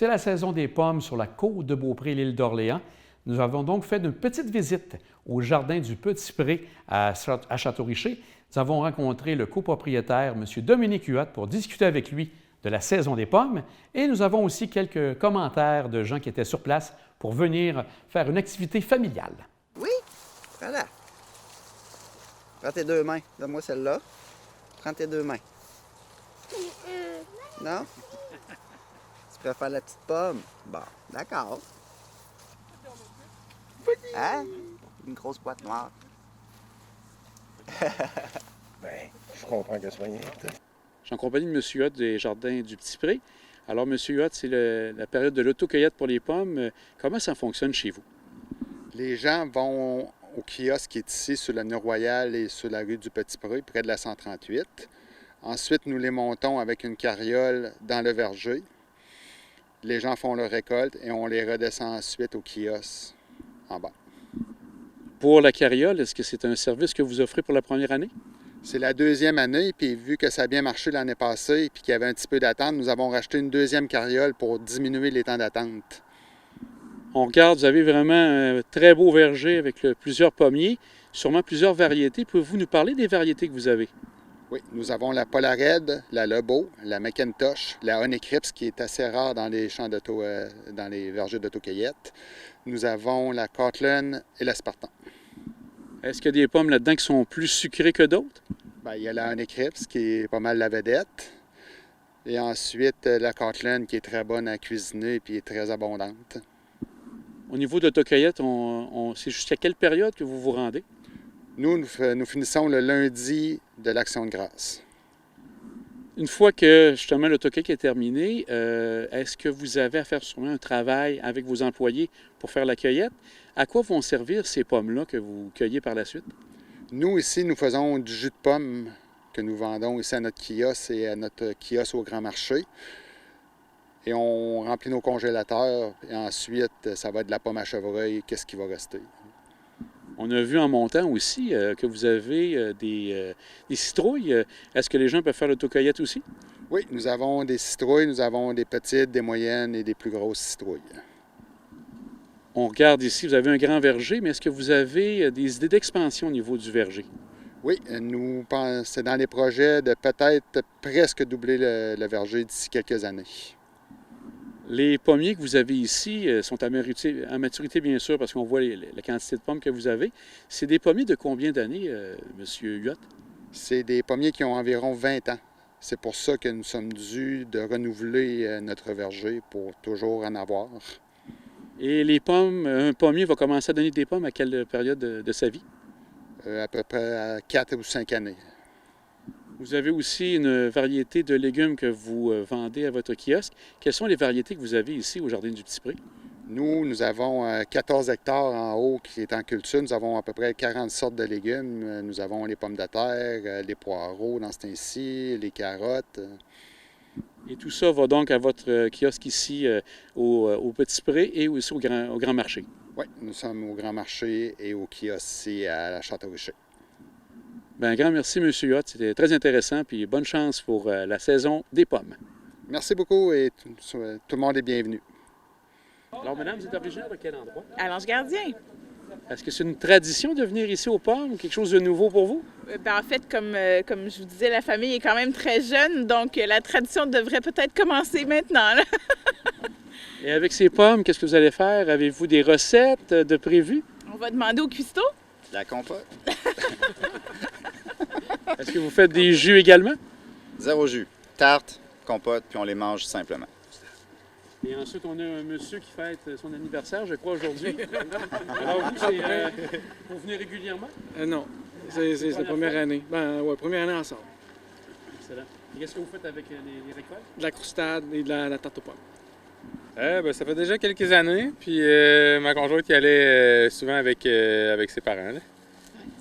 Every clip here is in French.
C'est la saison des pommes sur la côte de Beaupré, l'île d'Orléans. Nous avons donc fait une petite visite au jardin du Petit Pré à Château-Richer. Nous avons rencontré le copropriétaire, M. Dominique Huot, pour discuter avec lui de la saison des pommes. Et nous avons aussi quelques commentaires de gens qui étaient sur place pour venir faire une activité familiale. Oui, voilà. Prends tes deux mains. Donne-moi celle-là. Prends tes deux mains. Non? Tu préfères la petite pomme? Bon, d'accord. Hein? Une grosse boîte noire. Bien, je comprends que ce soit rien. Je suis en compagnie de M. Huot des Jardins du Petit Pré. Alors, M. Huot, c'est la période de l'autocueillette pour les pommes. Comment ça fonctionne chez vous? Les gens vont au kiosque qui est ici sur la Nord Royale et sur la rue du Petit Pré, près de la 138. Ensuite, nous les montons avec une carriole dans le verger. Les gens font leur récolte et on les redescend ensuite au kiosque en bas. Pour la carriole, est-ce que c'est un service que vous offrez pour la première année? C'est la deuxième année, puis vu que ça a bien marché l'année passée puis qu'il y avait un petit peu d'attente, nous avons racheté une deuxième carriole pour diminuer les temps d'attente. On regarde, vous avez vraiment un très beau verger avec plusieurs pommiers, sûrement plusieurs variétés. Pouvez-vous nous parler des variétés que vous avez? Oui, nous avons la Polared, la Lebeau, la McIntosh, la Honeycrips qui est assez rare dans les champs dans les vergers d'autocueillette. Nous avons la Cortland et la Spartan. Est-ce qu'il y a des pommes là-dedans qui sont plus sucrées que d'autres? Bien, il y a la Honeycrips qui est pas mal la vedette. Et ensuite, la Cortland qui est très bonne à cuisiner et est très abondante. Au niveau de l'autocueillette, c'est jusqu'à quelle période que vous vous rendez? Nous finissons le lundi de l'Action de grâce. Une fois que, justement, l'autocueillette est terminé, est-ce que vous avez à faire sûrement un travail avec vos employés pour faire la cueillette? À quoi vont servir ces pommes-là que vous cueillez par la suite? Nous, ici, nous faisons du jus de pomme que nous vendons ici à notre kiosque et à notre kiosque au Grand Marché. Et on remplit nos congélateurs et ensuite, ça va être de la pomme à chevreuil. Qu'est-ce qui va rester? On a vu en montant aussi que vous avez des citrouilles. Est-ce que les gens peuvent faire l'autocueillette aussi? Oui, nous avons des citrouilles, nous avons des petites, des moyennes et des plus grosses citrouilles. On regarde ici, vous avez un grand verger, mais est-ce que vous avez des idées d'expansion au niveau du verger? Oui, c'est dans les projets de peut-être presque doubler le verger d'ici quelques années. Les pommiers que vous avez ici sont à maturité, bien sûr, parce qu'on voit la quantité de pommes que vous avez. C'est des pommiers de combien d'années, M. Huot? C'est des pommiers qui ont environ 20 ans. C'est pour ça que nous sommes dus de renouveler notre verger pour toujours en avoir. Et les pommes, un pommier va commencer à donner des pommes à quelle période de sa vie? À peu près à 4 ou 5 années. Vous avez aussi une variété de légumes que vous vendez à votre kiosque. Quelles sont les variétés que vous avez ici au Jardin du Petit Pré? Nous avons 14 hectares en haut qui est en culture. Nous avons à peu près 40 sortes de légumes. Nous avons les pommes de terre, les poireaux dans ce temps-ci, les carottes. Et tout ça va donc à votre kiosque ici au Petit Pré et aussi au Grand Marché? Oui, nous sommes au Grand Marché et au kiosque ici à la Château-Richer. Bien, un grand merci, M. Huot. C'était très intéressant. Puis bonne chance pour la saison des pommes. Merci beaucoup et tout le monde est bienvenu. Alors, madame, vous êtes originaire de quel endroit? À l'Ange Gardien. Est-ce que c'est une tradition de venir ici aux pommes ou quelque chose de nouveau pour vous? En fait, comme je vous disais, la famille est quand même très jeune, donc la tradition devrait peut-être commencer maintenant, là. Et avec ces pommes, qu'est-ce que vous allez faire? Avez-vous des recettes de prévues? On va demander au cuistot. La compote. Est-ce que vous faites des jus également? Zéro jus. Tarte, compote, puis on les mange simplement. Et ensuite, on a un monsieur qui fête son anniversaire, je crois, aujourd'hui. Alors vous, c'est vous venez régulièrement? Non, c'est la première année. Oui, première année ensemble. Excellent. Et qu'est-ce que vous faites avec les récoltes? De la croustade et de la tarte aux pommes. Ça fait déjà quelques années, puis ma conjointe y allait souvent avec ses parents. Là.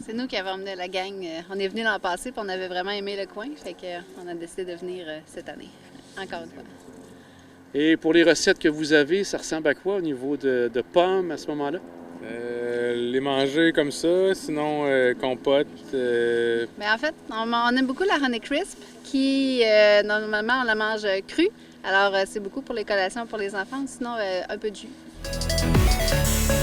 C'est nous qui avons emmené la gang. On est venu l'an passé, puis on avait vraiment aimé le coin, fait qu'on a décidé de venir cette année, encore une fois. Et pour les recettes que vous avez, ça ressemble à quoi au niveau de pommes à ce moment-là? Les manger comme ça, sinon compote. Mais en fait, on aime beaucoup la Honey Crisp, qui normalement on la mange crue. Alors, c'est beaucoup pour les collations pour les enfants, sinon un peu de jus.